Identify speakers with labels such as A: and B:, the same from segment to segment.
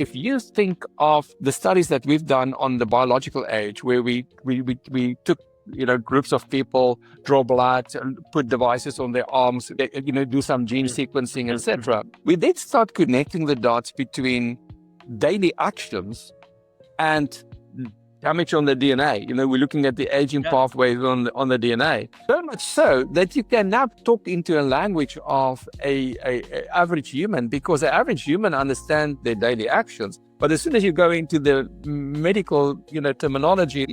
A: If you think of the studies that we've done on the biological age, where we took groups of people, draw blood, and put devices on their arms, do some gene sequencing, etc. We then start connecting the dots between daily actions and damage on the DNA. We're looking at the aging pathways on the DNA. So much so that you can now talk into a language of a average human, because the average human understands their daily actions. But as soon as you go into the medical, terminology,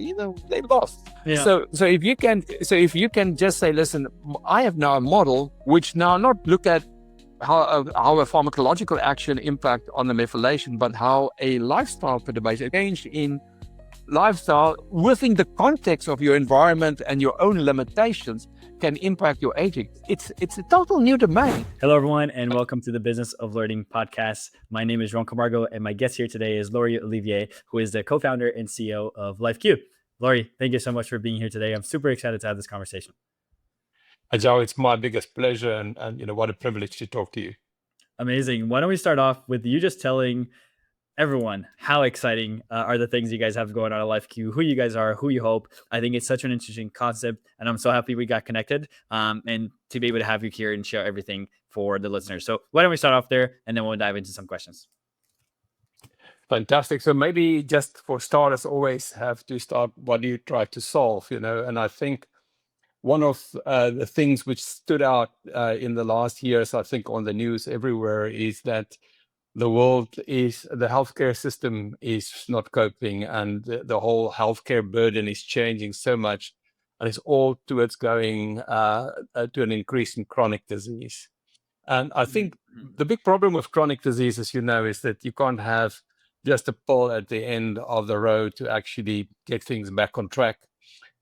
A: they're lost.
B: Yeah.
A: So if you can just say, listen, I have now a model which now not look at how a pharmacological action impact on the methylation, but how a lifestyle perturbation, change in lifestyle within the context of your environment and your own limitations can impact your aging. It's a total new domain.
B: Hello, everyone, and welcome to the Business of Learning podcast. My name is Ron Camargo, and my guest here today is Laurie Olivier, who is the co-founder and CEO of LifeQ. Laurie, thank you so much for being here today. I'm super excited to have this conversation.
A: Joe, it's my biggest pleasure, and what a privilege to talk to you.
B: Amazing. Why don't we start off with you just telling everyone how exciting are the things you guys have going on at LifeQ, who you guys are, who you hope. I think it's such an interesting concept, and I'm so happy we got connected and to be able to have you here and share everything for the listeners. So why don't we start off there, and then we'll dive into some questions.
A: Fantastic. So maybe just for starters, always have to start, what do you try to solve, and I think one of the things which stood out in the last years, I think on the news everywhere, is that the healthcare system is not coping, and the whole healthcare burden is changing so much, and it's all towards going to an increase in chronic disease. And I think the big problem with chronic disease, as you know, is that you can't have just a pill at the end of the road to actually get things back on track.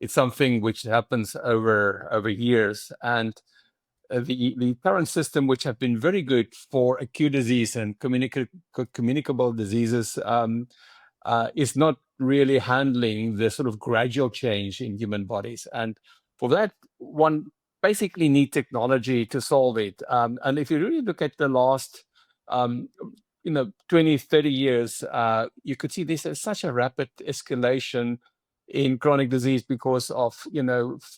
A: It's something which happens over years, and the current system, which have been very good for acute disease and communicable diseases, is not really handling the sort of gradual change in human bodies. And for that, one basically need technology to solve it. And if you really look at the last 20, 30 years, you could see this as such a rapid escalation in chronic disease because of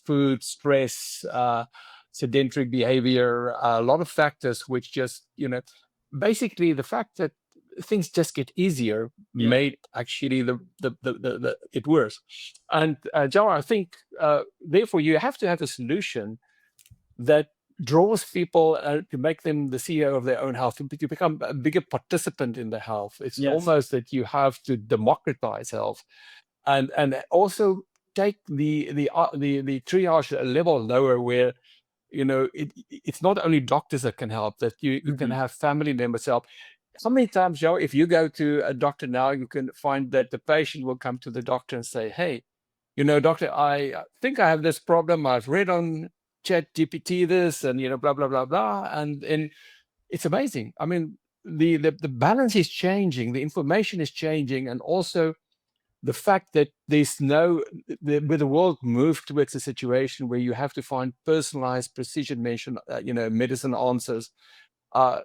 A: food, stress, sedentary behavior, a lot of factors which just basically the fact that things just get easier made actually it worse. And Joe, I think therefore you have to have a solution that draws people to make them the CEO of their own health, to become a bigger participant in the health. It's almost that you have to democratize health, and also take the triage a level lower, where it's not only doctors that can help, that you can have family members help. How many times, Joe, if you go to a doctor now, you can find that the patient will come to the doctor and say, hey, doctor, I think I have this problem. I've read on Chat GPT this, and blah blah blah blah, and it's amazing. I mean, the balance is changing, the information is changing, and also the fact that there's where the world moved towards a situation where you have to find personalized precision medicine answers.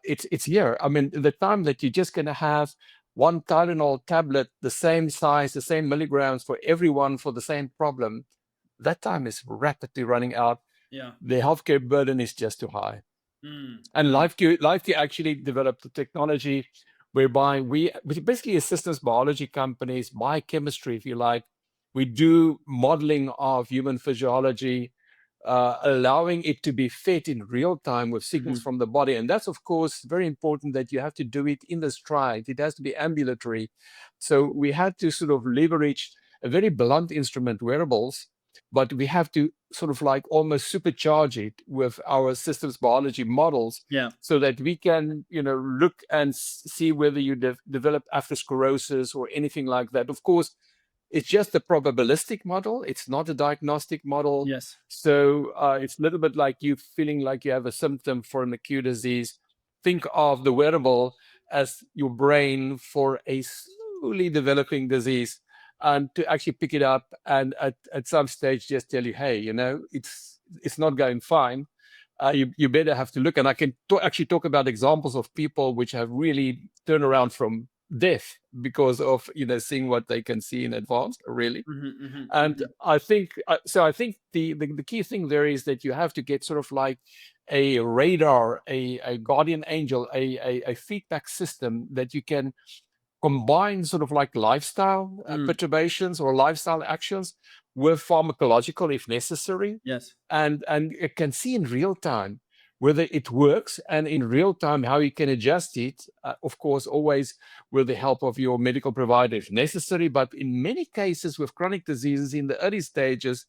A: It's here. I mean, the time that you're just going to have one Tylenol tablet, the same size, the same milligrams for everyone for the same problem, that time is rapidly running out. The healthcare burden is just too high. And LifeQ actually developed a technology whereby which basically is systems biology companies, biochemistry, if you like. We do modeling of human physiology, allowing it to be fed in real time with signals from the body. And that's, of course, very important, that you have to do it in the stride. It has to be ambulatory. So we had to sort of leverage a very blunt instrument, wearables, but we have to sort of like almost supercharge it with our systems biology models, so that we can, look and see whether you develop atherosclerosis or anything like that. Of course, it's just a probabilistic model. It's not a diagnostic model. So it's a little bit like you feeling like you have a symptom for an acute disease. Think of the wearable as your brain for a slowly developing disease, and to actually pick it up and at some stage just tell you, hey, it's not going fine. You better have to look. And I can actually talk about examples of people which have really turned around from death because of seeing what they can see in advance, really.
B: Mhm, mhm,
A: And
B: mhm.
A: I think so. I think the key thing there is that you have to get sort of like a radar, a guardian angel, a feedback system that you can combine sort of like lifestyle
B: Mm,
A: perturbations or lifestyle actions with pharmacological if necessary,
B: yes.
A: and it can see in real time whether it works, and in real time how you can adjust it, of course always with the help of your medical provider if necessary. But in many cases with chronic diseases in the early stages,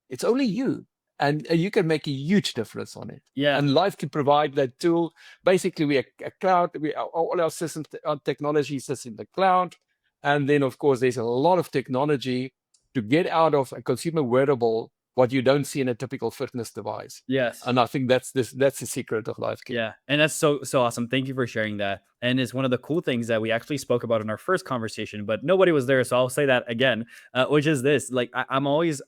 A: it's only you, and you can make a huge difference on it.
B: Yeah.
A: And life can provide that tool. Basically, we are a cloud. All our systems, our technology sits in the cloud, and then of course there's a lot of technology to get out of a consumer wearable what you don't see in a typical fitness device.
B: Yes.
A: And I think that's the secret of LifeQ.
B: Yeah, and that's so awesome. Thank you for sharing that. And it's one of the cool things that we actually spoke about in our first conversation, but nobody was there, so I'll say that again, which is this: like I'm always,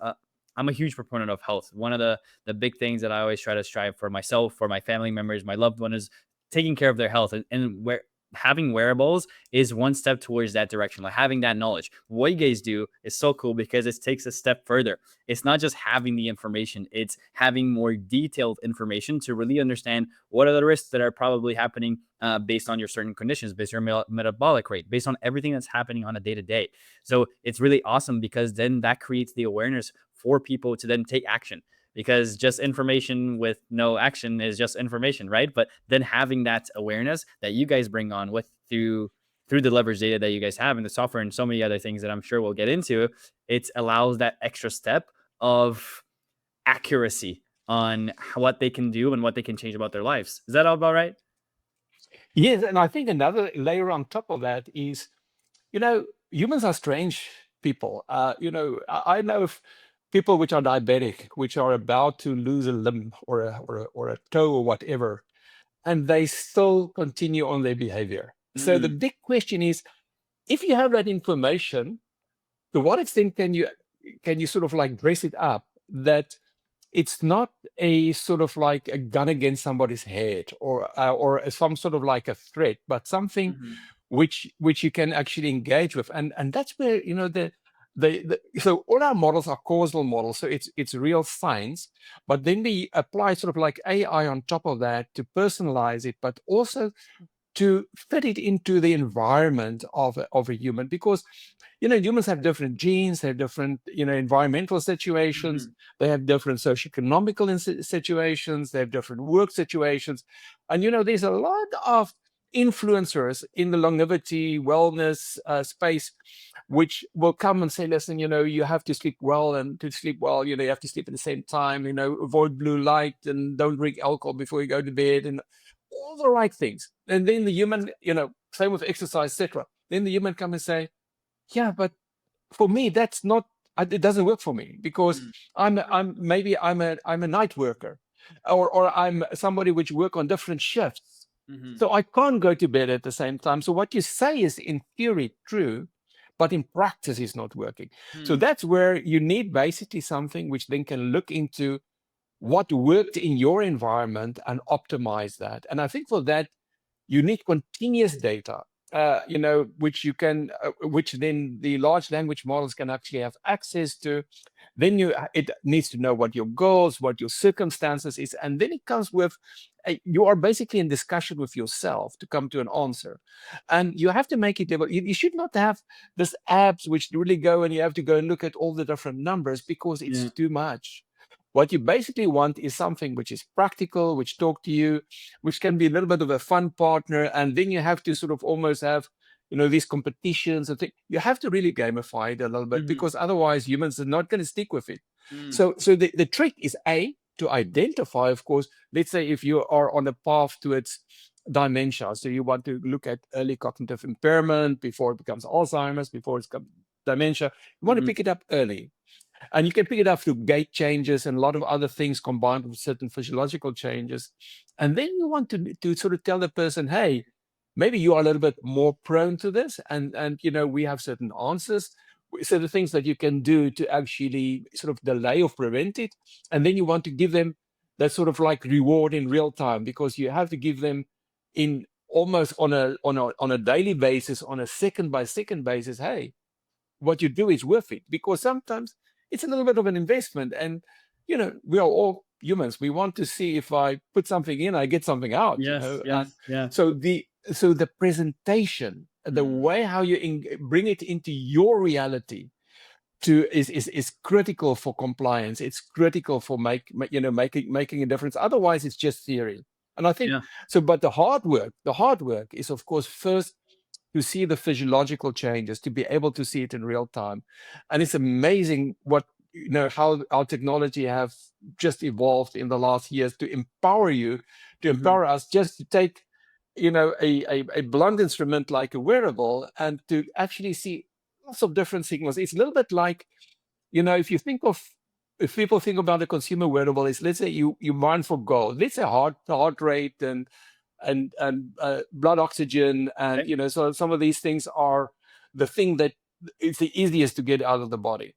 B: I'm a huge proponent of health. One of the big things that I always try to strive for myself, for my family members, my loved one, is taking care of their health, and where having wearables is one step towards that direction. Like having that knowledge. What you guys do is so cool because it takes a step further. It's not just having the information; it's having more detailed information to really understand what are the risks that are probably happening based on your certain conditions, based on your metabolic rate, based on everything that's happening on a day to day. So it's really awesome because then that creates the awareness for people to then take action. Because just information with no action is just information, right? But then having that awareness that you guys bring on with through the leverage data that you guys have in the software and so many other things that I'm sure we'll get into, it allows that extra step of accuracy on what they can do and what they can change about their lives. Is that all about right?
A: Yes, and I think another layer on top of that is, humans are strange people. I know of people which are diabetic, which are about to lose a limb or a toe or whatever, and they still continue on their behavior. So the
B: Mm,
A: big question is, if you have that information, to what extent can you sort of like dress it up that it's not a sort of like a gun against somebody's head, or some sort of like a threat, but something
B: mhm,
A: which you can actually engage with. And that's where so all our models are causal models, so it's real science, but then we apply sort of like AI on top of that to personalize it, but also to fit it into the environment of a human. Because humans have different genes, they have different environmental situations,
B: mhm,
A: they have different socioeconomical situations, they have different work situations. And there's a lot of influencers in the longevity wellness space which will come and say, listen, you have to sleep well, and to sleep well, you have to sleep at the same time, avoid blue light, and don't drink alcohol before you go to bed, and all the right things. And then the human, same with exercise, etc. Then the human come and say, yeah, but for me, that's not. It doesn't work for me because
B: mm,
A: I'm a night worker, or I'm somebody which work on different shifts,
B: mhm,
A: so I can't go to bed at the same time. So what you say is in theory true, but in practice is not working. So
B: hmm,
A: that's where you need basically something which then can look into what worked in your environment and optimize that. And I think for that, you need continuous data, which then the large language models can actually have access to. Then it needs to know what your goals, what your circumstances is, and then it comes with you are basically in discussion with yourself to come to an answer. And you have to make it able. You should not have this apps which really go and you have to go and look at all the different numbers because it's
B: yeah,
A: too much. What you basically want is something which is practical, which talk to you, which can be a little bit of a fun partner. And then you have to sort of almost have, these competitions and things. You have to really gamify it a little bit
B: mhm,
A: because otherwise humans are not going to stick with it.
B: mm,
A: So the trick is to identify, of course, let's say if you are on a path towards dementia, so you want to look at early cognitive impairment before it becomes Alzheimer's, before it's become dementia, you want to
B: mhm,
A: pick it up early. And you can pick it up through gait changes and a lot of other things combined with certain physiological changes. And then you want to sort of tell the person, hey, maybe you are a little bit more prone to this. And we have certain answers. So the things that you can do to actually sort of delay or prevent it. And then you want to give them that sort of like reward in real time, because you have to give them in almost on a daily basis, on a second by second basis, hey, what you do is worth it, because sometimes it's a little bit of an investment. And we are all humans. We want to see, if I put something in, I get something out.
B: Yes,
A: And
B: yes, yeah.
A: so the presentation, the
B: Mm,
A: way how you bring it into your reality is critical for compliance. It's critical for making a difference. Otherwise, it's just theory. And I think
B: yeah.
A: so. But the hard work is, of course, first to see the physiological changes, to be able to see it in real time. And it's amazing how our technology have just evolved in the last years to
B: Mhm,
A: empower us just to take a blunt instrument like a wearable, and to actually see lots of different signals. It's a little bit like, if people think about a consumer wearable, is, let's say you mine for gold. Let's say heart rate and blood oxygen, and
B: okay.
A: so some of these things are the thing that it's the easiest to get out of the body.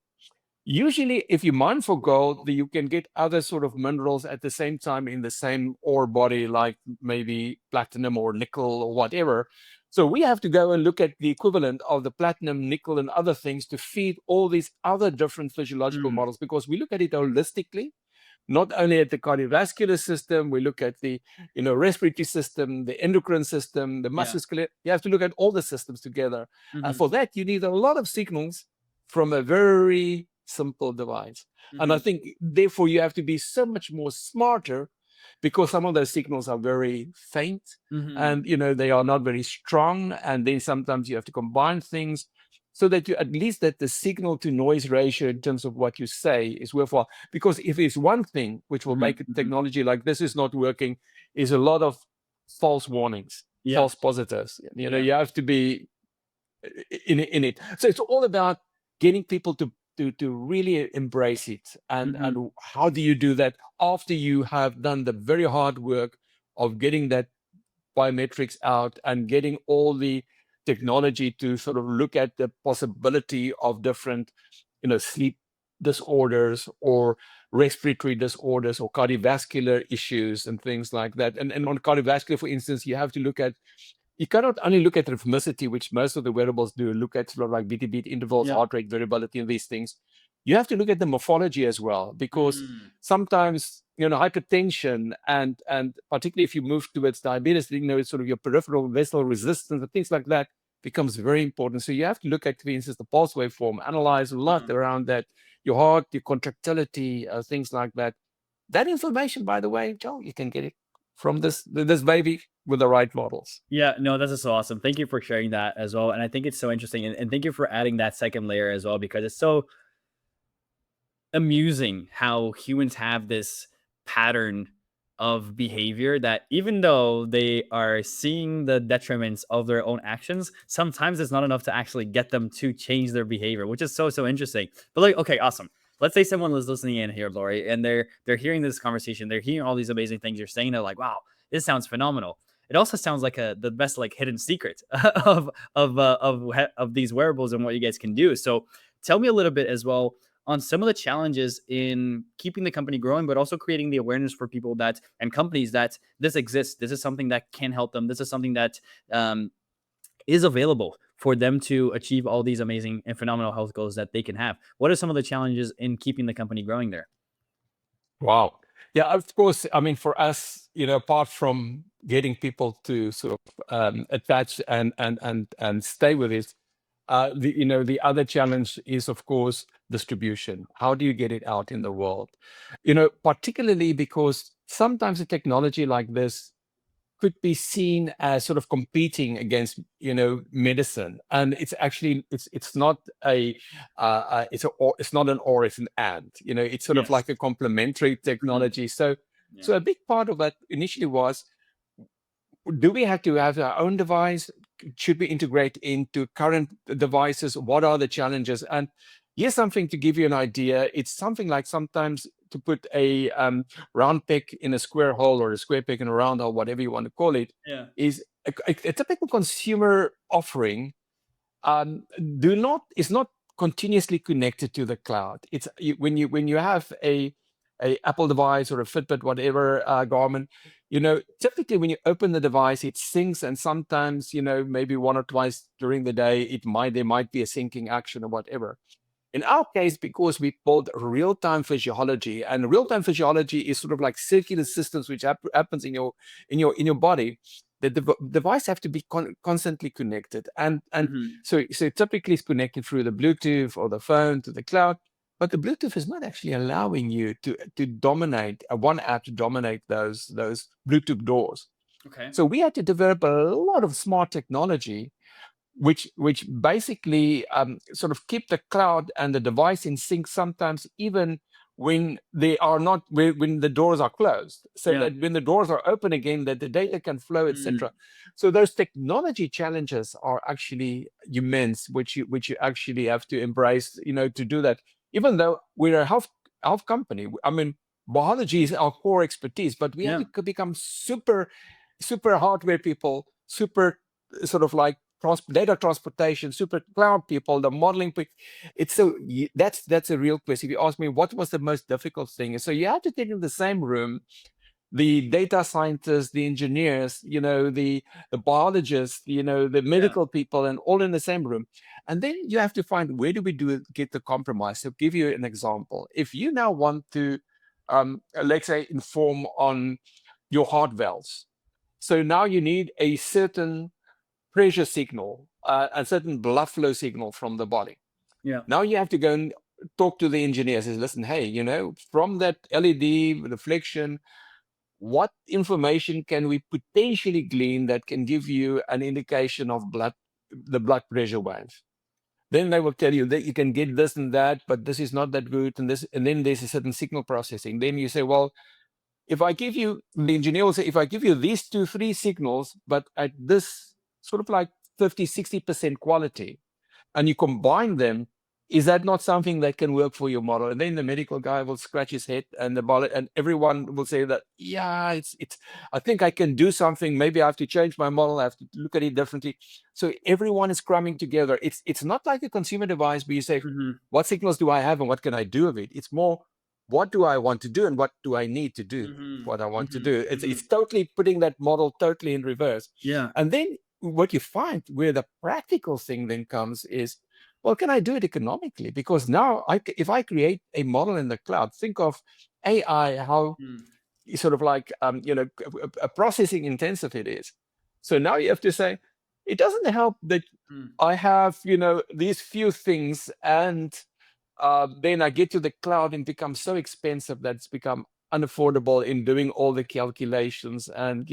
A: Usually, if you mine for gold, you can get other sort of minerals at the same time in the same ore body, like maybe platinum or nickel or whatever. So we have to go and look at the equivalent of the platinum, nickel, and other things to feed all these other different physiological
B: Mm,
A: models, because we look at it holistically, not only at the cardiovascular system. We look at the respiratory system, the endocrine system, the
B: yeah.
A: muscular. You have to look at all the systems together. And
B: Mhm,
A: for that, you need a lot of signals from a very simple device. And I
B: mhm,
A: think, therefore, you have to be so much more smarter, because some of those signals are very faint,
B: mhm,
A: and they are not very strong. And then sometimes you have to combine things, so that you at least that the signal to noise ratio in terms of what you say is worthwhile. Because if it's one thing which will
B: mhm,
A: make a
B: mhm.
A: technology like this is not working, is a lot of false warnings,
B: Yeah,
A: false positives.
B: yeah.
A: You have to be in it. So it's all about getting people to really embrace it.
B: Mhm,
A: And how do you do that after you have done the very hard work of getting that biometrics out and getting all the technology to sort of look at the possibility of different, sleep disorders, or respiratory disorders, or cardiovascular issues and things like that. And on cardiovascular, for instance, you cannot only look at rhythmicity, which most of the wearables do, look at sort of like beat-to-beat intervals,
B: yeah.
A: heart rate variability, and these things. You have to look at the morphology as well, because
B: Mm,
A: sometimes, hypertension, and particularly if you move towards diabetes, it's sort of your peripheral vessel resistance and things like that becomes very important. So you have to look at, for instance, the pulse waveform, analyze a lot
B: mhm.
A: around that, your heart, your contractility, things like that. That information, by the way, Joe, you can get it from this baby with the right models.
B: Yeah, no, this is so awesome. Thank you for sharing that as well, and I think it's so interesting, and thank you for adding that second layer as well, because it's so amusing how humans have this pattern of behavior that, even though they are seeing the detriments of their own actions, sometimes it's not enough to actually get them to change their behavior, which is so interesting. But like, okay, awesome. Let's say someone was listening in here, Laurie, and they're hearing this conversation, they're hearing all these amazing things you're saying. They're like, wow, this sounds phenomenal. It also sounds like the best like hidden secret of these wearables and what you guys can do. So tell me a little bit as well on some of the challenges in keeping the company growing, but also creating the awareness for people that and companies that this exists. This is something that can help them. This is something that um, is available for them to achieve all these amazing and phenomenal health goals that they can have. What are some of the challenges in keeping the company growing there?
A: Wow. Yeah, of course. I mean, for us, apart from getting people to sort of attach and stay with it, the other challenge is, of course, distribution. How do you get it out in the world? Particularly because sometimes a technology like this could be seen as sort of competing against medicine, and it's actually it's not it's not an or, it's an and. It's sort of
B: Yes.
A: like a complementary
B: Mhm.
A: technology. So
B: Yeah.
A: so a big part of that initially was, do we have to have our own device? Should we integrate into current devices? What are the challenges? And here's something to give you an idea. It's something like, sometimes to put a round peg in a square hole, or a square peg in a round hole, whatever you want to call it,
B: Yeah.
A: is a typical consumer offering. Do not is not continuously connected to the cloud. When you have a Apple device or a Fitbit, whatever, Garmin, typically when you open the device, it syncs, and sometimes, maybe one or twice during the day, there might be a syncing action or whatever. In our case, because we build real-time physiology, and real-time physiology is sort of like circular systems which happens in your body. The device have to be constantly connected, and
B: Mhm.
A: so typically it's connected through the Bluetooth or the phone to the cloud. But the Bluetooth is not actually allowing you to dominate one app to dominate those Bluetooth doors.
B: Okay.
A: So we had to develop a lot of smart technology which basically sort of keep the cloud and the device in sync, sometimes even when they are not, when the doors are closed, so
B: Yeah.
A: that when the doors are open again, that the data can flow,
B: Mm.
A: etc. So those technology challenges are actually immense, which you actually have to embrace, to do that. Even though we're a health company, I mean, biology is our core expertise, but we have
B: Yeah.
A: to become super hardware people, super sort of like data transportation, super cloud people, the modeling people. It's so that's a real question. If you ask me what was the most difficult thing, so you have to take in the same room the data scientists, the engineers, the biologists, the
B: Yeah.
A: medical people, and all in the same room. And then you have to find, where do we get the compromise? So give you an example. If you now want to, let's say, inform on your heart valves, so now you need a certain pressure signal, a certain blood flow signal from the body.
B: Yeah.
A: Now you have to go and talk to the engineers. Say, listen, hey, from that LED reflection, what information can we potentially glean that can give you an indication of the blood pressure wave? Then they will tell you that you can get this and that, but this is not that good, and this, and then there's a certain signal processing. Then you say, well, if I give you, the engineer will say, if I give you these 2, 3 signals, but at this sort of like 50, 60% quality, and you combine them, is that not something that can work for your model? And then the medical guy will scratch his head, and and everyone will say that, yeah, it's I think I can do something. Maybe I have to change my model. I have to look at it differently. So everyone is crumbing together. It's not like a consumer device where you say,
B: Mhm.
A: what signals do I have and what can I do with it? It's more, what do I want to do and what do I need to do?
B: Mhm.
A: What I want to
B: Mhm.
A: do. It's
B: Mhm.
A: it's totally putting that model totally in reverse.
B: Yeah.
A: And then what you find, where the practical thing then comes, is, well, can I do it economically? Because now, if I create a model in the cloud, think of AI, how
B: Mm.
A: sort of like processing intensive it is. So now you have to say, it doesn't help that
B: Mm.
A: I have these few things, and then I get to the cloud and become so expensive that it's become unaffordable in doing all the calculations. And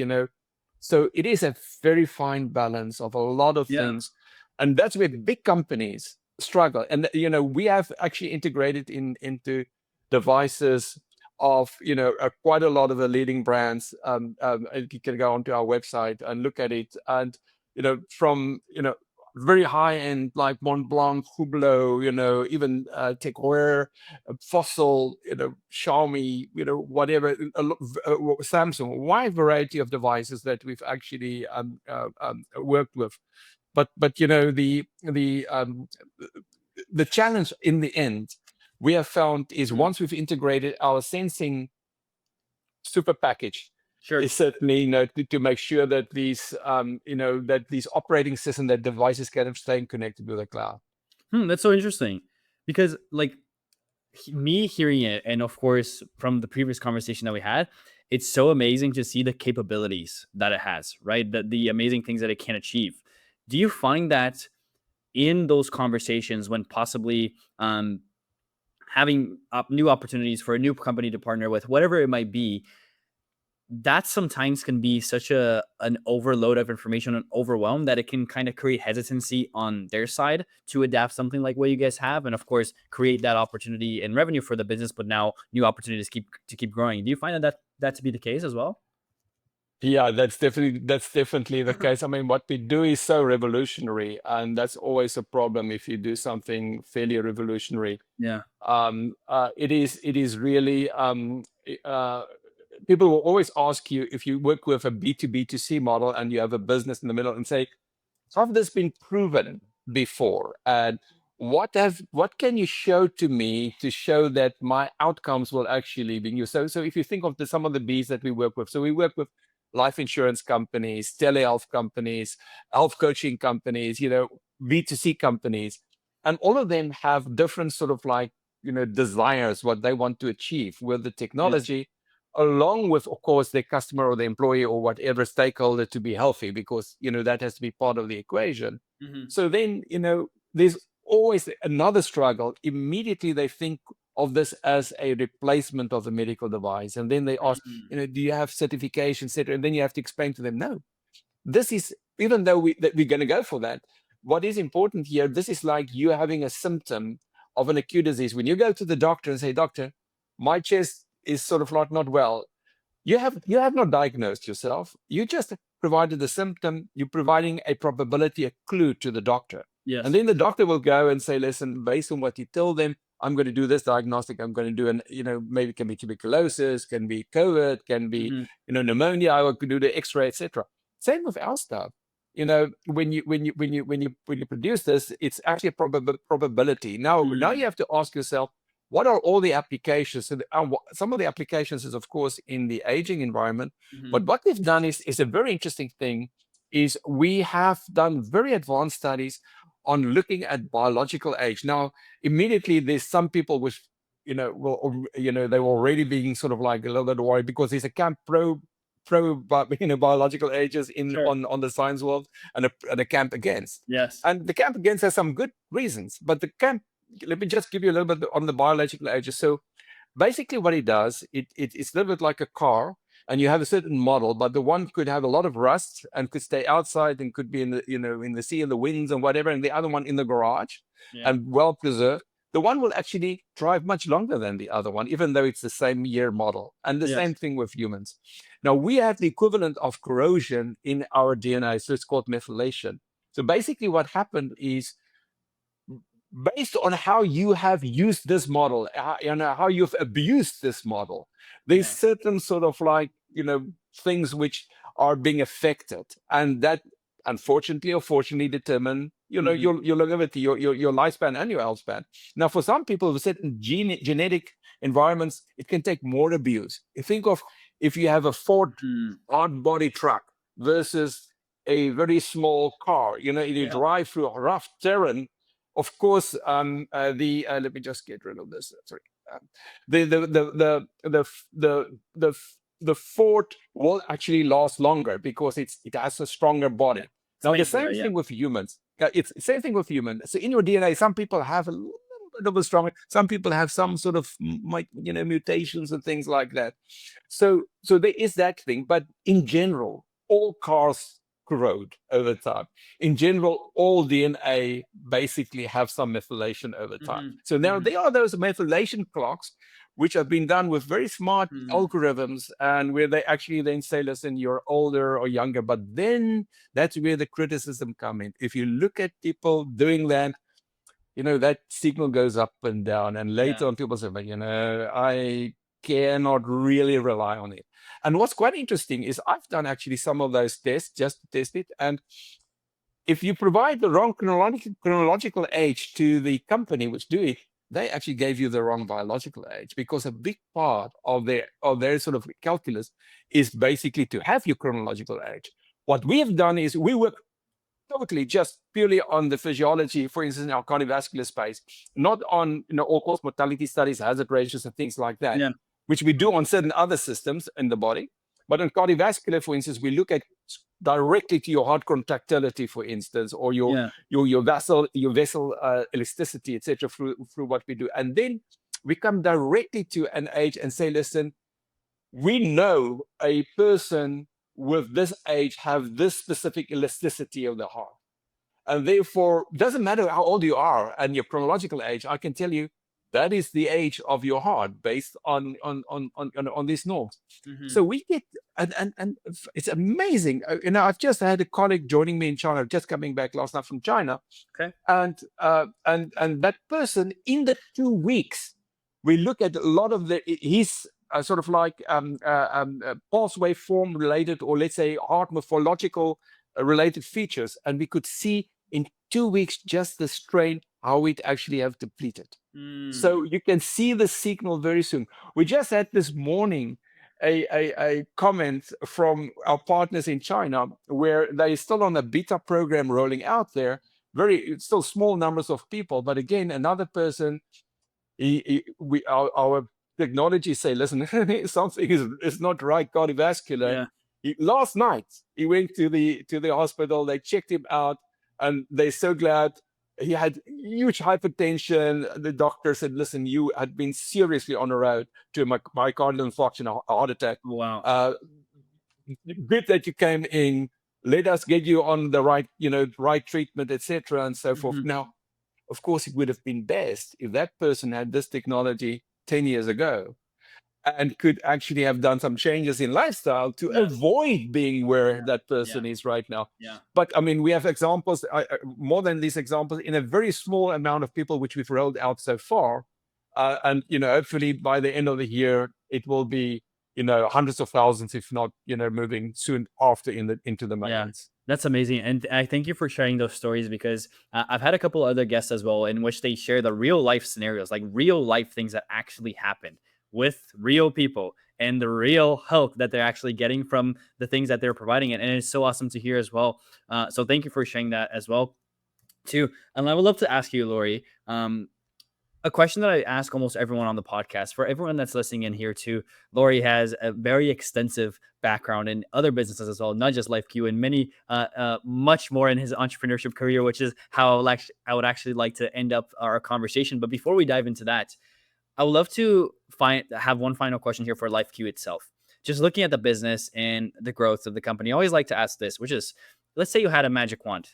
A: so it is a very fine balance of a lot of
B: Yeah.
A: things, and that's where big companies struggle. And we have actually integrated into devices of quite a lot of the leading brands. And you can go onto our website and look at it, and from very high end, like Mont Blanc, Hublot, even Tech Wear, Fossil, Xiaomi, whatever, Samsung, a wide variety of devices that we've actually worked with. But the challenge in the end, we have found, is
B: Mm.
A: once we've integrated our sensing super package,
B: Sure.
A: is certainly to make sure that these operating system, that devices can stay connected to the cloud.
B: That's so interesting because, like, me hearing it, and of course from the previous conversation that we had, it's so amazing to see the capabilities that it has, right? The amazing things that it can achieve. Do you find that in those conversations, when possibly having new opportunities for a new company to partner with, whatever it might be, that sometimes can be such an overload of information and overwhelm that it can kind of create hesitancy on their side to adapt something like what you guys have, and of course create that opportunity and revenue for the business, but now new opportunities keep growing? Do you find that to be the case as well?
A: Yeah, that's definitely the case. I mean, what we do is so revolutionary, and that's always a problem if you do something fairly revolutionary.
B: Yeah.
A: It is really, people will always ask you, if you work with a B2B2C model and you have a business in the middle, and say, have this been proven before? And what can you show to me to show that my outcomes will actually be new? So if you think of some of the bees that we work with, so we work with life insurance companies, telehealth companies, health coaching companies, B2C companies, and all of them have different sort of like, desires, what they want to achieve with the
B: Yes.
A: technology, along with, of course, the customer or the employee or whatever stakeholder to be healthy, because, that has to be part of the equation.
B: Mhm.
A: So then, there's always another struggle. Immediately they think of this as a replacement of the medical device. And then they ask,
B: Mm.
A: do you have certification, etc.? And then you have to explain to them, no, this is, even though we're going to go for that, what is important here, this is like you having a symptom of an acute disease. When you go to the doctor and say, doctor, my chest is sort of like not well, you have not diagnosed yourself. You just provided the symptom. You're providing a probability, a clue to the doctor. And
B: Yes.
A: then the doctor will go and say, listen, based on what you told them, I'm going to do this diagnostic. I'm going to do maybe it can be tuberculosis, can be COVID, can be,
B: Mhm.
A: pneumonia. I could do the X-ray, etc. Same with our stuff. When you produce this, it's actually a probability. Now
B: Mm.
A: you have to ask yourself, what are all the applications? So some of the applications is, of course, in the aging environment.
B: Mhm.
A: But what we've done is a very interesting thing, is we have done very advanced studies on looking at biological age. Now, immediately there's some people which, they were already being sort of like a little bit worried, because there's a camp biological ages
B: Sure.
A: on the science world, and a camp against.
B: Yes.
A: And the camp against has some good reasons, but the camp, let me just give you a little bit on the biological ages. So basically what it does, it's a little bit like a car, and you have a certain model, but the one could have a lot of rust and could stay outside and could be in the, in the sea and the winds and whatever, and the other one in the garage
B: Yeah.
A: and well preserved. The one will actually drive much longer than the other one, even though it's the same year model. And the
B: Yes.
A: same thing with humans. Now we have the equivalent of corrosion in our DNA, so it's called methylation. So basically what happened is, based on how you have used this model, how you've abused this model, there's
B: Yeah.
A: certain sort of like, things which are being affected, and that unfortunately or fortunately determine,
B: Mhm.
A: your longevity, your lifespan and your health span. Now, for some people with certain genetic environments, it can take more abuse. You think of, if you have a Ford
B: Mhm.
A: hard body truck versus a very small car, you
B: Yeah.
A: drive through a rough terrain. Of course, let me just get rid of this. Sorry. Um, the Ford will actually last longer because it has a stronger body.
B: It's
A: Now, the
B: made for
A: same
B: it. Yeah.
A: thing with humans. It's the same thing with humans. So in your DNA, some people have a little bit of a stronger. Some people have some sort of mutations and things like that. So there is that thing. But in general, all cars corrode over time. In general, all DNA basically have some methylation over time.
B: Mhm.
A: So now
B: Mhm.
A: there are those methylation clocks, which have been done with very smart
B: Mhm.
A: algorithms, and where they actually then say, listen, you're older or younger. But then that's where the criticism come in. If you look at people doing that, that signal goes up and down. And
B: Yeah.
A: later on, people say, but, I cannot really rely on it. And what's quite interesting is I've done actually some of those tests just to test it. And if you provide the wrong chronological age to the company which do it, they actually gave you the wrong biological age, because a big part of their sort of calculus is basically to have your chronological age. What we have done is we work totally just purely on the physiology, for instance, in our cardiovascular space, not on all-cause mortality studies, hazard ratios, and things like that,
B: Yeah.
A: which we do on certain other systems in the body. But on cardiovascular, for instance, we look at directly to your heart contractility, for instance, or your
B: Yeah.
A: vessel elasticity, etc., through what we do, and then we come directly to an age and say, listen, we know a person with this age have this specific elasticity of the heart. And therefore, it doesn't matter how old you are and your chronological age, I can tell you that is the age of your heart based on these norms.
B: Mhm.
A: So we get, and it's amazing. I've just had a colleague joining me in China, just coming back last night from China,
B: Okay.
A: and that person, in the 2 weeks, we look at a lot of his sort of like pulse waveform related, or let's say heart morphological related features, and we could see in 2 weeks just the strain, how it actually have depleted. So
B: Mm.
A: you can see the signal very soon. We just had this morning a comment from our partners in China where they still on a beta program rolling out there, very it's still small numbers of people. But again, another person, our technology say, listen, something is not right cardiovascular.
B: Yeah.
A: Last night he went to the hospital, they checked him out, and they're so glad. He had huge hypertension. The doctor said, listen, you had been seriously on the road to myocardial infarction, a heart attack.
B: Wow.
A: uh, Good that you came in. Let us get you on the right, right treatment, etc., and so forth.
B: Mhm.
A: Now, of course, it would have been best if that person had this technology 10 years ago and could actually have done some changes in lifestyle to
B: Yes.
A: avoid being where that
B: Yeah.
A: person is right now.
B: Yeah.
A: But I mean, we have examples, more than these examples, in a very small amount of people, which we've rolled out so far. And, hopefully by the end of the year, it will be, hundreds of thousands, if not, moving soon after into the
B: Yeah,
A: millions.
B: that's amazing, and I thank you for sharing those stories because I've had a couple other guests as well in which they share the real life scenarios, like real life things that actually happened with real people and the real help that they're actually getting from the things that they're providing, and it's so awesome to hear as well. So thank you for sharing that as well too. And I would love to ask you, Laurie. A question that I ask almost everyone on the podcast, for everyone that's listening in here too, Laurie has a very extensive background in other businesses as well, not just LifeQ, and many, much more in his entrepreneurship career, which is how I would actually like to end up our conversation. But before we dive into that, I would love to have one final question here for LifeQ itself. Just looking at the business and the growth of the company, I always like to ask this, which is, let's say you had a magic wand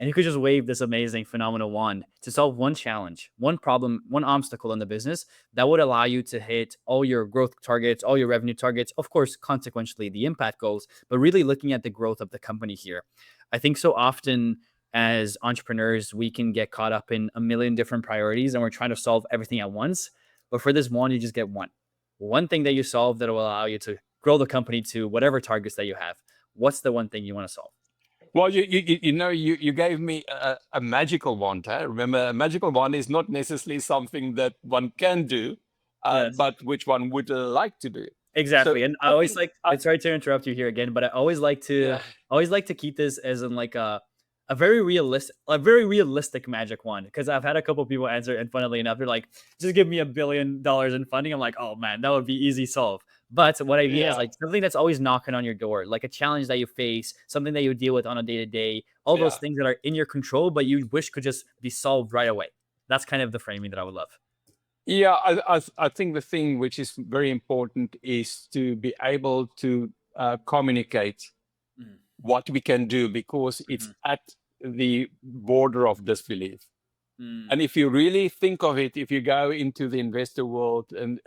B: and you could just wave this amazing, phenomenal wand to solve one challenge, one problem, one obstacle in the business that would allow you to hit all your growth targets, all your revenue targets, of course, consequentially, the impact goals, but really looking at the growth of the company here. I think so often as entrepreneurs, we can get caught up in a million different priorities and we're trying to solve everything at once. But for this one, you just get one thing that you solve that will allow you to grow the company to whatever targets that you have. What's the one thing you want to solve?
A: Well, you gave me a magical wand. Huh? Remember, a magical wand is not necessarily something that one can do,
B: Yes.
A: but which one would like to do. So
B: Exactly, and I
A: I
B: always
A: think,
B: like and sorry to interrupt you here again, but I
A: yeah,
B: always like to keep this as in like a very realistic magic wand because I've had a couple people answer, and funnily enough, they're like, "Just give me $1 billion in funding." I'm like, "Oh man, that would be easy solve." But what I mean is
A: yeah,
B: like something that's always knocking on your door, like a challenge that you face, something that you deal with on a day to day, all those
A: yeah.
B: things that are in your control, but you wish could just be solved right away. That's kind of the framing that I would love.
A: Yeah, I think the thing which is very important is to be able to communicate
B: Mhm,
A: what we can do because it's
B: mhm,
A: at the border of disbelief.
B: mm,
A: And if you really think of it, if you go into the investor world and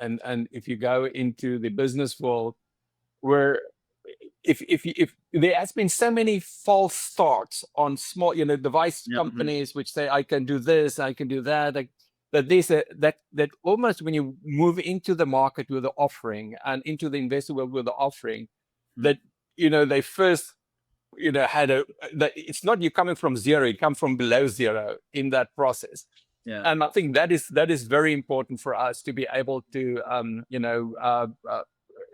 A: if you go into the business world, where if there has been so many false starts on small, device
B: yeah, mhm,
A: companies which say I can do this, I can do that, like, that there's a that almost when you move into the market with the offering and into the investor world with the offering,
B: mhm,
A: that they first had that it's not you coming from zero, you come from below zero in that process.
B: yeah.
A: And I think that is very important for us to be able to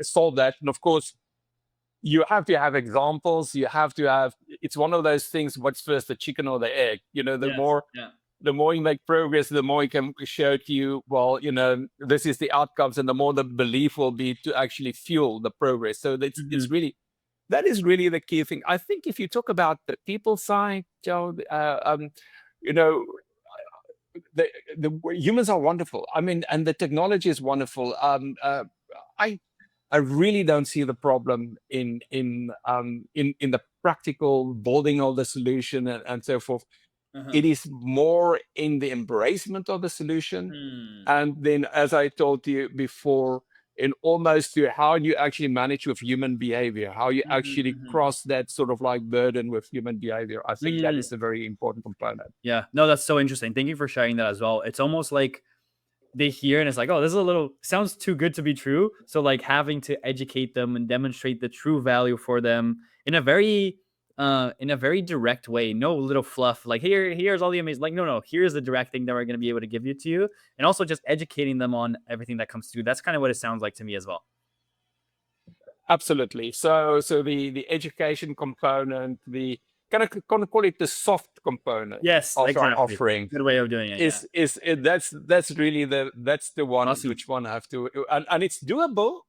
A: solve that. And of course, you have to have examples. You have to have. It's one of those things. What's first, the chicken or the egg? The
B: Yes.
A: more
B: Yeah.
A: the more you make progress, the more you can show to you. Well, this is the outcomes, and the more the belief will be to actually fuel the progress. So it's
B: Mhm.
A: really that is really the key thing. I think if you talk about the people side, Joe, you know, the humans are wonderful. I mean, and the technology is wonderful. I I really don't see the problem in the practical building of the solution and so forth.
B: Uh-huh.
A: It is more in the embracement of the solution,
B: Hmm.
A: and then, as I told you before, in almost to how you actually manage with human behavior, how you
B: Mhm,
A: actually
B: mhm.
A: cross that sort of like burden with human behavior. I think that
B: Mm.
A: is a very important component.
B: Yeah. No, that's so interesting. Thank you for sharing that as well. It's almost like they hear and it's like, oh, this is a little sounds too good to be true. So like having to educate them and demonstrate the true value for them in a very direct way. No little fluff like here's all the amazing like no, here's the direct thing that we're gonna be able to give you to you. And also just educating them on everything that comes through. That's kind of what it sounds like to me as well.
A: Absolutely. So the education component, the kind of call it the soft component
B: Yes,
A: of our
B: exactly.
A: offering
B: Good way of doing it. Yeah.
A: that's really the one
B: Awesome.
A: which one have to, and it's doable,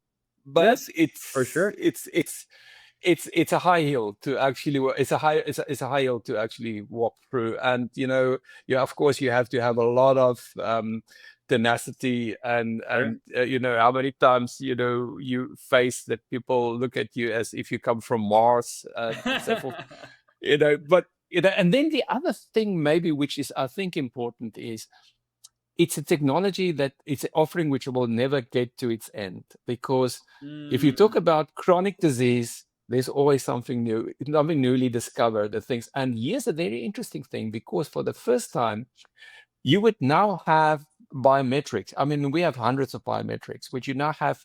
A: but
B: Yes, for sure.
A: it's a high hill to actually it's a high hill to actually walk through. And of course you have to have a lot of tenacity,
B: Sure.
A: and how many times you face that people look at you as if you come from Mars and so forth. But and then the other thing maybe which is I think important is it's a technology that it's an offering which will never get to its end, because if you talk
B: Mm,
A: about chronic disease, there's always something new, something newly discovered, the things. And here's a very interesting thing, because for the first time you would now have biometrics. I mean, we have hundreds of biometrics which you now have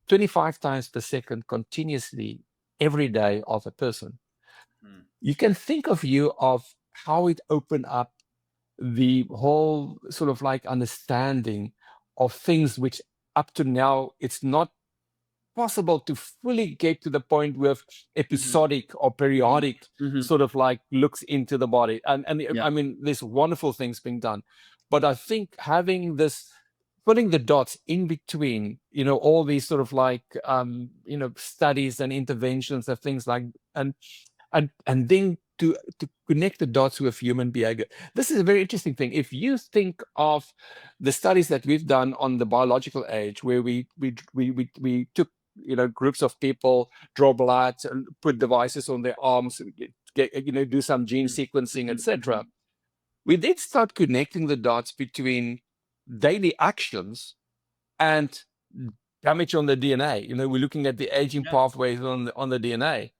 A: 25 times per second continuously every day of a person.
B: mm,
A: You can think of how it opened up the whole sort of like understanding of things which up to now it's not possible to fully get to the point with
B: mhm,
A: episodic or
B: mhm,
A: periodic
B: mhm.
A: sort of like looks into the body. And
B: Yeah.
A: I mean, there's wonderful things being done, but I think having this, putting the dots in between, all these sort of like studies and interventions of things like, and then to connect the dots with human behavior. This is a very interesting thing. If you think of the studies that we've done on the biological age, where we took groups of people, draw blood, and put devices on their arms, do some gene
B: Mm,
A: sequencing,
B: mhm,
A: etc.
B: mhm.
A: We did start connecting the dots between daily actions and damage on the DNA. We're looking at the aging
B: Yeah.
A: pathways on the DNA.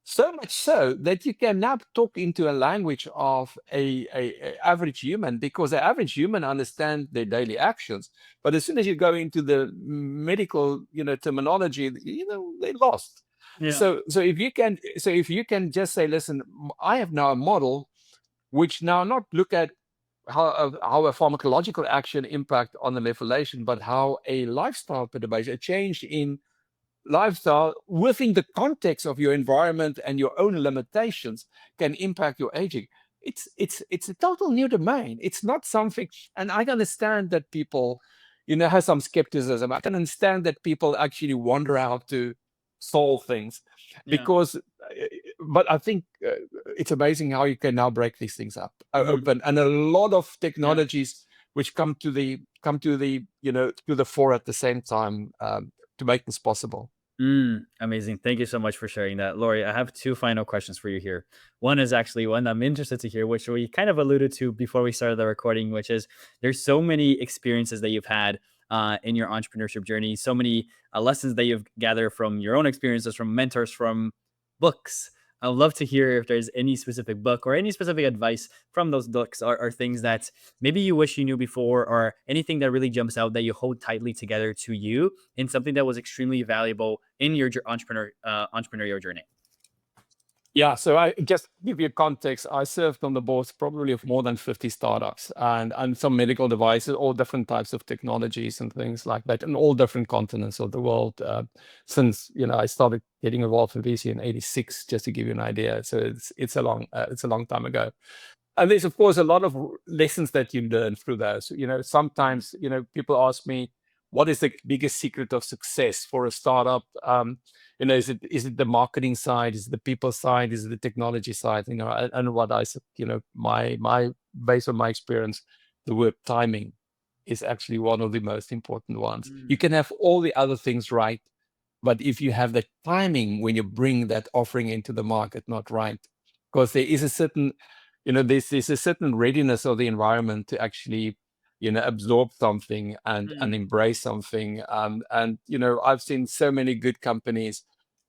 A: So much so that you can now talk into a language of a average human, because the average human understands their daily actions. But as soon as you go into the medical, terminology, they lost.
B: Yeah.
A: So if you can just say, listen, I have now a model which now not look at how a pharmacological action impact on the methylation, but how a lifestyle perturbation, a change in lifestyle within the context of your environment and your own limitations can impact your aging. It's a total new domain. It's not something, and I understand that people, have some skepticism. I can understand that people actually wonder how to solve things,
B: Yeah.
A: because, but I think it's amazing how you can now break these things up,
B: Mhm.
A: open, and a lot of
B: Yeah.
A: technologies which to the fore at the same time, to make this possible.
B: Amazing. Thank you so much for sharing that. Laurie, I have two final questions for you here. One is actually one I'm interested to hear, which we kind of alluded to before we started the recording, which is there's so many experiences that you've had in your entrepreneurship journey, so many lessons that you've gathered from your own experiences, from mentors, from books. I'd love to hear if there's any specific book or any specific advice from those books, or things that maybe you wish you knew before, or anything that really jumps out that you hold tightly together to you in something that was extremely valuable in your entrepreneurial journey.
A: Yeah, so I just give you context. I served on the boards probably of more than 50 startups, and some medical devices, all different types of technologies and things like that, and all different continents of the world. Since I started getting involved in VC in '86, just to give you an idea. So it's a long time ago. And there's of course a lot of lessons that you learn through those.
B: Mhm.
A: Sometimes people ask me, what is the biggest secret of success for a startup? Is it the marketing side? Is it the people side? Is it the technology side? And what I said, my based on my experience, the word timing is actually one of the most important ones. You
B: Mm,
A: can have all the other things right, but if you have the timing when you bring that offering into the market not right, because there is a certain, there's a certain readiness of the environment to actually, absorb something and
B: mm,
A: embrace something. And I've seen so many good companies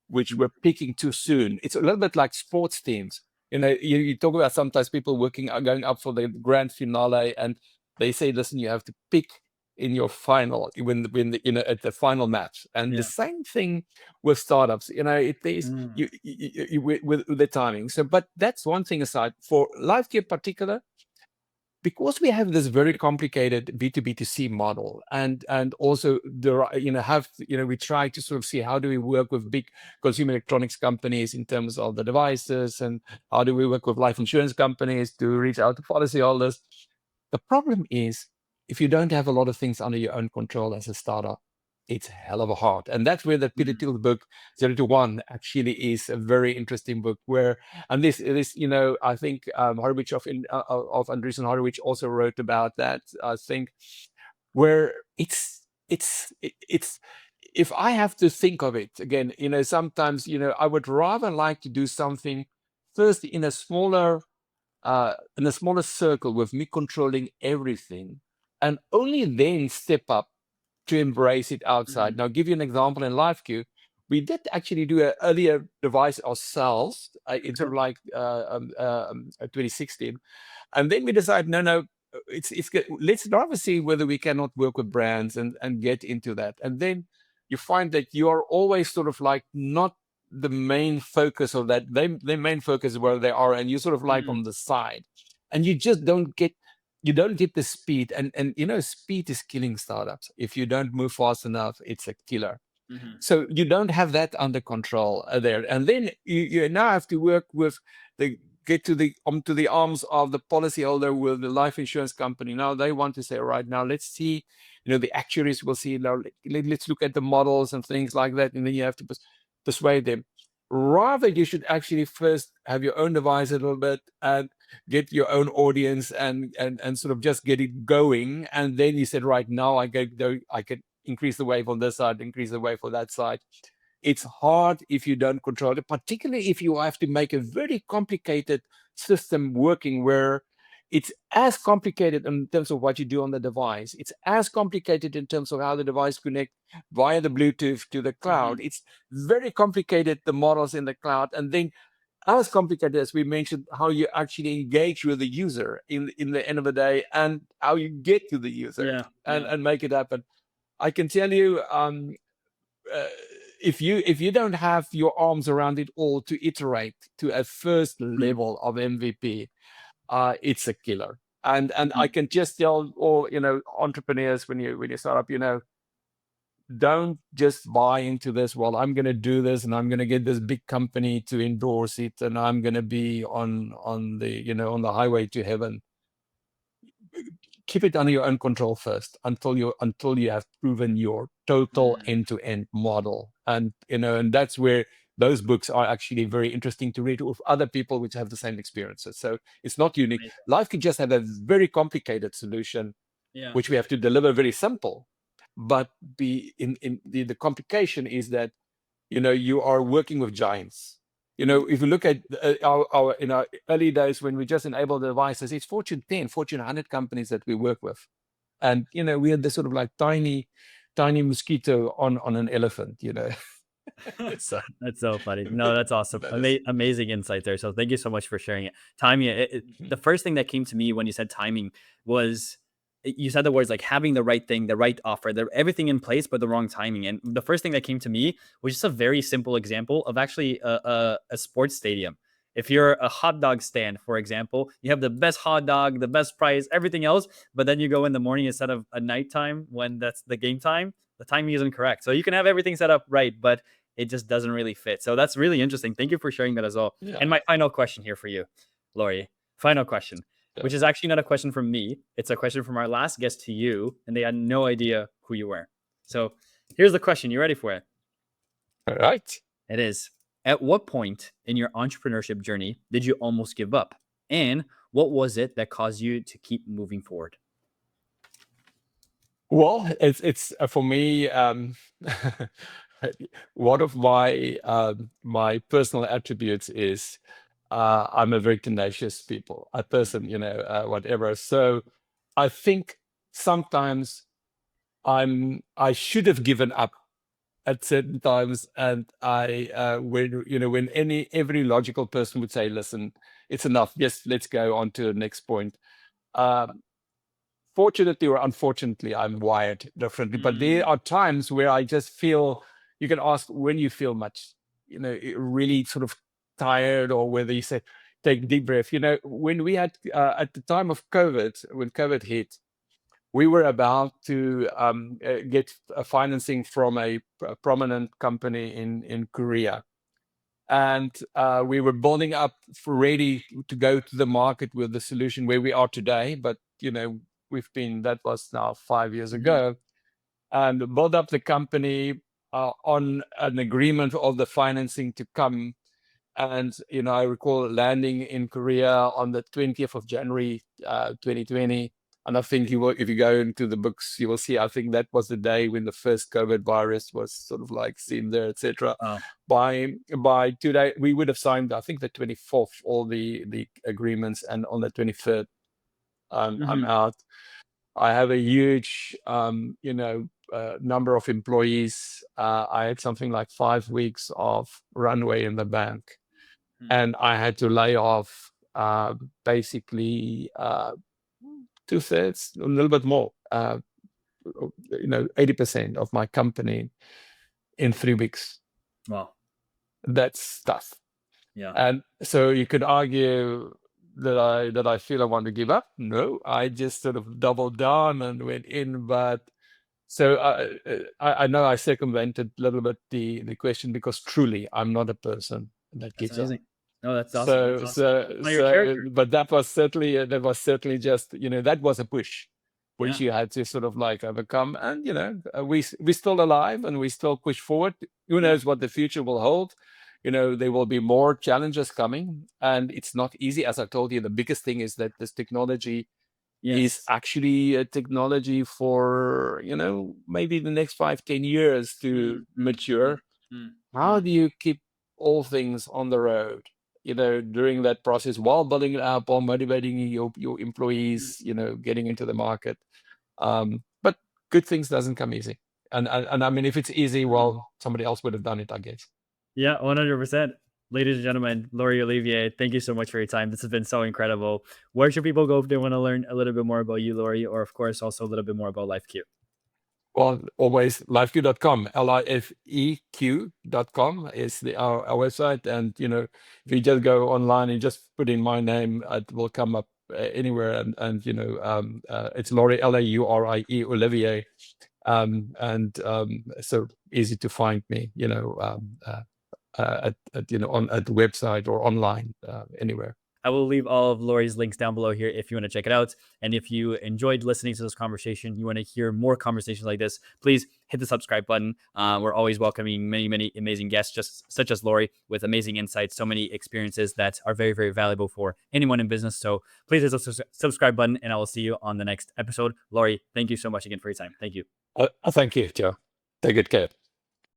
A: which were peaking too soon. It's a little bit like sports teams. You talk about sometimes people going up for the grand finale, and they say, listen, you have to peak in your final at the final match. And the
B: yeah.
A: same thing with startups. It is
B: Mm,
A: with the timing. So, but that's one thing aside. For LifeQ in particular, because we have this very complicated B2B2C model, and also we try to sort of see how do we work with big consumer electronics companies in terms of the devices, and how do we work with life insurance companies to reach out to policyholders. The problem is, if you don't have a lot of things under your own control as a startup, it's hell of a hard. And that's where the Peter Thiel's book 0 to 1 actually is a very interesting book. And this I think Horowitz of Andreessen Horowitz also wrote about that. I think where it's if I have to think of it again, sometimes I would rather like to do something first in a smaller circle with me controlling everything, and only then step up to embrace it outside. Now, I'll give you an example in LifeQ. We did actually do an earlier device ourselves in sort of like 2016. And then we decided, no, it's good. Let's rather see whether we cannot work with brands and get into that. And then you find that you are always sort of like not the main focus of that. Their main focus is where they are, and you sort of like on the side, and you just don't get the speed. And speed is killing startups. If you don't move fast enough, it's a killer. So you don't have that under control there, and then you now have to work with get to the arms of the policyholder with the life insurance company. Now they want to say, right, now let's see, the actuaries will see, now let's look at the models and things like that, and then you have to persuade them. Rather, you should actually first have your own device a little bit and get your own audience and sort of just get it going. And then you said, right, now I can increase the wave on this side, increase the wave for that side. It's hard if you don't control it, particularly if you have to make a very complicated system working, where it's as complicated in terms of what you do on the device. It's as complicated in terms of how the device connects via the Bluetooth to the cloud. It's very complicated, the models in the cloud. And then as complicated as we mentioned, how you actually engage with the user in the end of the day, and how you get to the user and make it happen. I can tell you, if you don't have your arms around it all to iterate to a first level of MVP, it's a killer. And I can just tell all entrepreneurs, when you start up, don't just buy into this. Well, I'm going to do this, and I'm going to get this big company to endorse it, and I'm going to be on the highway to heaven. Keep it under your own control first, until you have proven your total end-to-end model. And and that's where those books are actually very interesting to read with other people which have the same experiences. So it's not unique. Life can just have a very complicated solution, which we have to deliver very simple. But the complication is that you are working with giants. If you look at our in our early days, when we just enabled the devices, it's Fortune 10, Fortune 100 companies that we work with, and we are the sort of like tiny mosquito on an elephant. So.
B: That's so funny. No, that's awesome. Amazing insight there. So thank you so much for sharing it. Timing. The first thing that came to me when you said timing was, you said the words like having the right thing, the right offer, everything in place, but the wrong timing. And the first thing that came to me was just a very simple example of actually a sports stadium. If you're a hot dog stand, for example, you have the best hot dog, the best price, everything else, but then you go in the morning instead of a nighttime when that's the game time, the timing isn't correct. So you can have everything set up right, but it just doesn't really fit. So that's really interesting. Thank you for sharing that as well. Yeah. And my final question here for you, Laurie, final question, which is actually not a question from me. It's a question from our last guest to you, and they had no idea who you were. So here's the question. You ready for it?
A: All right.
B: It is. At what point in your entrepreneurship journey did you almost give up? And what was it that caused you to keep moving forward?
A: Well, it's for me, one of my personal attributes is I'm a very tenacious person, whatever. So I think sometimes I should have given up at certain times, and when every logical person would say, listen, it's enough, yes, let's go on to the next point. Fortunately or unfortunately, I'm wired differently, but there are times where I just feel, you can ask when you feel much, really sort of tired, or whether you say, take a deep breath. When we had at the time of COVID, when COVID hit, we were about to get financing from a prominent company in Korea. And we were building up ready to go to the market with the solution where we are today. But, that was now 5 years ago, and build up the company on an agreement of the financing to come. And, I recall landing in Korea on the 20th of January, 2020. And I think if you go into the books, you will see, I think that was the day when the first COVID virus was sort of like seen there, etc.
B: Wow.
A: By today, we would have signed, I think, the 24th, all the agreements. And on the 23rd, I'm out. I have a huge, number of employees. I had something like 5 weeks of runway in the bank. And I had to lay off basically 2/3, a little bit more, 80% of my company in 3 weeks.
B: Wow.
A: That's tough.
B: Yeah.
A: And so you could argue that I feel I want to give up. No, I just sort of doubled down and went in. But so I know I circumvented a little bit the question, because truly I'm not a person that
B: That's
A: gives up.
B: amazing. No, that's awesome. That's awesome. One of your characters.
A: But that was certainly just, that was a push, which
B: Yeah.
A: you had to sort of like overcome. And we're still alive and we still push forward. Who knows what the future will hold? There will be more challenges coming, and it's not easy. As I told you, the biggest thing is that this technology is actually a technology for maybe the next 5-10 years to mature. How do you keep all things on the road during that process, while building it up, while motivating your employees, getting into the market? But good things doesn't come easy. And I mean, if it's easy, well, somebody else would have done it, I guess.
B: Yeah, 100%. Ladies and gentlemen, Laurie, Olivier, thank you so much for your time. This has been so incredible. Where should people go if they want to learn a little bit more about you, Laurie, or of course also a little bit more about LifeQ?
A: Well, always lifeq.com, LIFEQ.com is our website. And, if you just go online and just put in my name, it will come up anywhere. And it's Laurie, Laurie, Olivier. So easy to find me, at the website or online, anywhere.
B: I will leave all of Laurie's links down below here if you want to check it out. And if you enjoyed listening to this conversation, you want to hear more conversations like this, please hit the subscribe button. We're always welcoming many, many amazing guests, just such as Laurie, with amazing insights, so many experiences that are very, very valuable for anyone in business. So please hit the subscribe button, and I will see you on the next episode. Laurie, thank you so much again for your time. Thank you.
A: Thank you, Joe. Take good care.